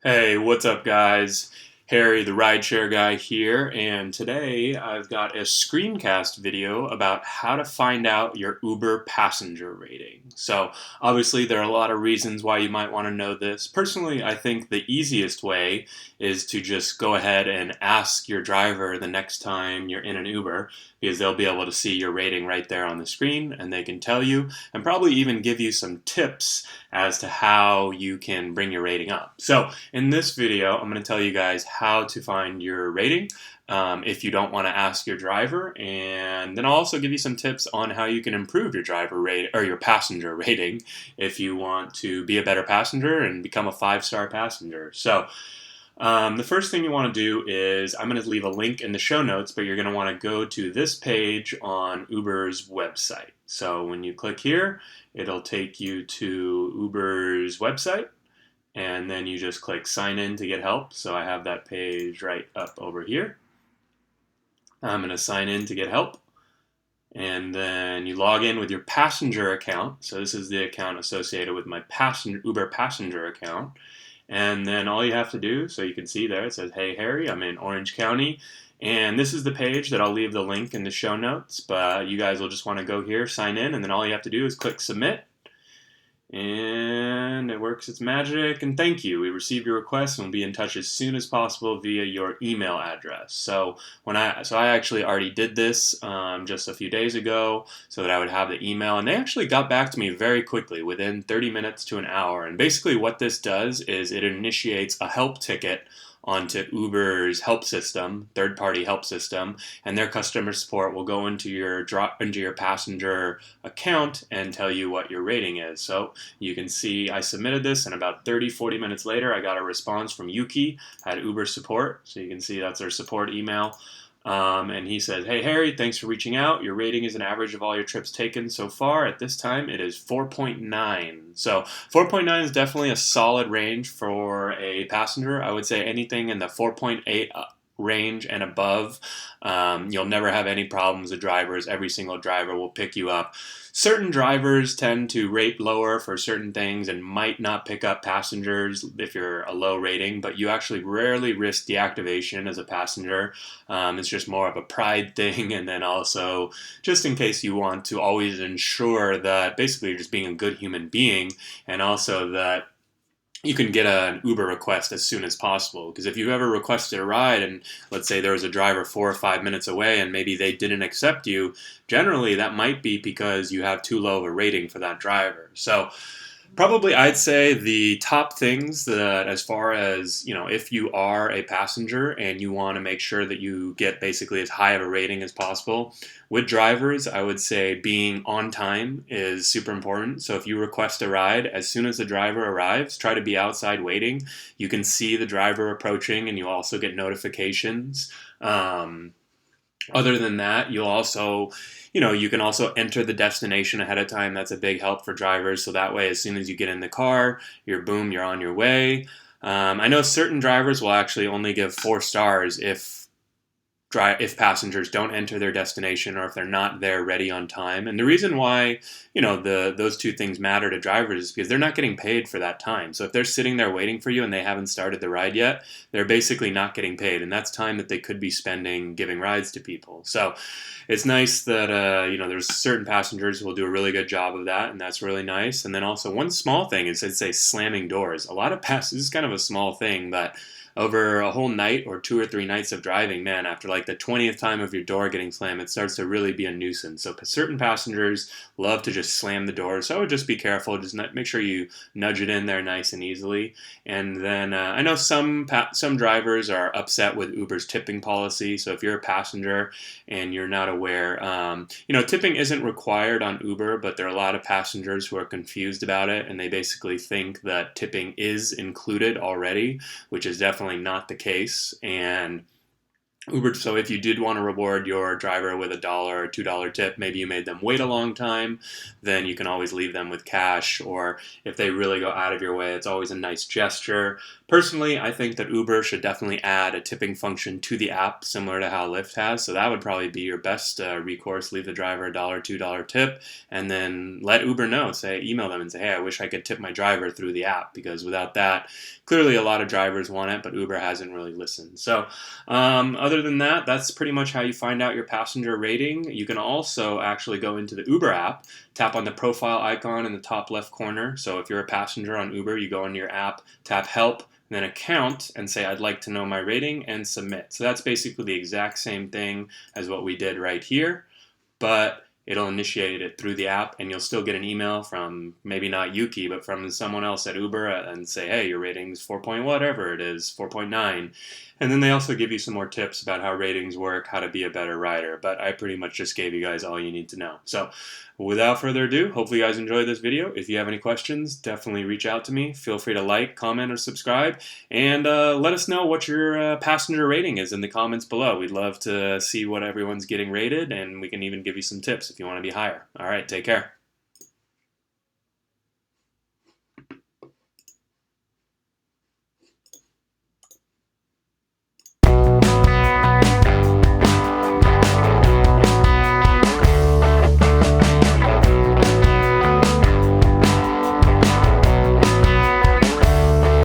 Hey, what's up, guys? Harry, the rideshare guy here, and today I've got a screencast video about how to find out your Uber passenger rating. So, obviously, there are a lot of reasons why you might want to know this. Personally, I think the easiest way is to just go ahead and ask your driver the next time you're in an Uber, because they'll be able to see your rating right there on the screen, and they can tell you and probably even give you some tips as to how you can bring your rating up. So, in this video, I'm going to tell you guys how to find your rating if you don't want to ask your driver, and then I'll also give you some tips on how you can improve your driver rate or your passenger rating if you want to be a better passenger and become a 5-star passenger. So, the first thing you want to do is I'm going to leave a link in the show notes, but you're going to want to go to this page on Uber's website. So when you click here, it'll take you to Uber's website, and then you just click sign in to get help. So I have that page right up over here. I'm going to sign in to get help, and then you log in with your passenger account. So this is the account associated with my Uber passenger account. And then all you have to do, so you can see there, it says, "Hey Harry, I'm in Orange County." And this is the page that I'll leave the link in the show notes, but you guys will just want to go here, sign in, and then all you have to do is click submit. And it works its magic, and thank you. We received your request and will be in touch as soon as possible via your email address. So I actually already did this just a few days ago so that I would have the email, and they actually got back to me very quickly, within 30 minutes to an hour. And basically what this does is it initiates a help ticket onto Uber's help system, third-party help system, and their customer support will go into your passenger account and tell you what your rating is. So you can see I submitted this, and about 30-40 minutes later I got a response from Yuki at Uber support. So you can see that's their support email. And he says, "Hey Harry, thanks for reaching out. Your rating is an average of all your trips taken so far. At this time, it is 4.9. So 4.9 is definitely a solid range for a passenger. I would say anything in the 4.8 range and above, you'll never have any problems with drivers. Every single driver will pick you up. Certain drivers tend to rate lower for certain things and might not pick up passengers if you're a low rating, but you actually rarely risk deactivation as a passenger. It's just more of a pride thing, and then also just in case you want to always ensure that basically you're just being a good human being, and also that you can get an Uber request as soon as possible. Because if you ever requested a ride and let's say there was a driver 4 or 5 minutes away and maybe they didn't accept you, generally that might be because you have too low of a rating for that driver. So probably I'd say the top things that, as far as, if you are a passenger and you want to make sure that you get basically as high of a rating as possible, with drivers, I would say being on time is super important. So if you request a ride, as soon as the driver arrives, try to be outside waiting. You can see the driver approaching and you also get notifications. Other than that, you can also enter the destination ahead of time. That's a big help for drivers. So that way, as soon as you get in the car, you're on your way. I know certain drivers will actually only give 4 stars if passengers don't enter their destination or if they're not there ready on time. And the reason why, those two things matter to drivers is because they're not getting paid for that time. So if they're sitting there waiting for you and they haven't started the ride yet, they're basically not getting paid. And that's time that they could be spending giving rides to people. So it's nice that, there's certain passengers who will do a really good job of that, and that's really nice. And then also one small thing is, I'd say, slamming doors. A lot of this is kind of a small thing, but over a whole night or 2 or 3 nights of driving, man, after like the 20th time of your door getting slammed, it starts to really be a nuisance. So certain passengers love to just slam the door. So just be careful. Just make sure you nudge it in there nice and easily. And then I know some drivers are upset with Uber's tipping policy. So if you're a passenger and you're not aware, tipping isn't required on Uber, but there are a lot of passengers who are confused about it, and they basically think that tipping is included already, which is definitely not the case. And Uber, so if you did want to reward your driver with $1 or $2 tip, maybe you made them wait a long time, then you can always leave them with cash. Or if they really go out of your way, it's always a nice gesture. Personally, I think that Uber should definitely add a tipping function to the app, similar to how Lyft has. So that would probably be your best recourse. Leave the driver $1, $2 tip, and then let Uber know. Email them and say, hey, I wish I could tip my driver through the app, because without that, clearly a lot of drivers want it, but Uber hasn't really listened. So other than that, that's pretty much how you find out your passenger rating. You can also actually go into the Uber app, tap on the profile icon in the top left corner. So if you're a passenger on Uber, you go into your app, tap help, then account, and say, I'd like to know my rating, and submit. So that's basically the exact same thing as what we did right here, but it'll initiate it through the app, and you'll still get an email from, maybe not Yuki, but from someone else at Uber, and say, hey, your rating's 4 point whatever it is, 4.9. And then they also give you some more tips about how ratings work, how to be a better rider. But I pretty much just gave you guys all you need to know. So without further ado, hopefully you guys enjoyed this video. If you have any questions, definitely reach out to me. Feel free to like, comment, or subscribe. And let us know what your passenger rating is in the comments below. We'd love to see what everyone's getting rated, and we can even give you some tips if you want to be higher. All right, take care.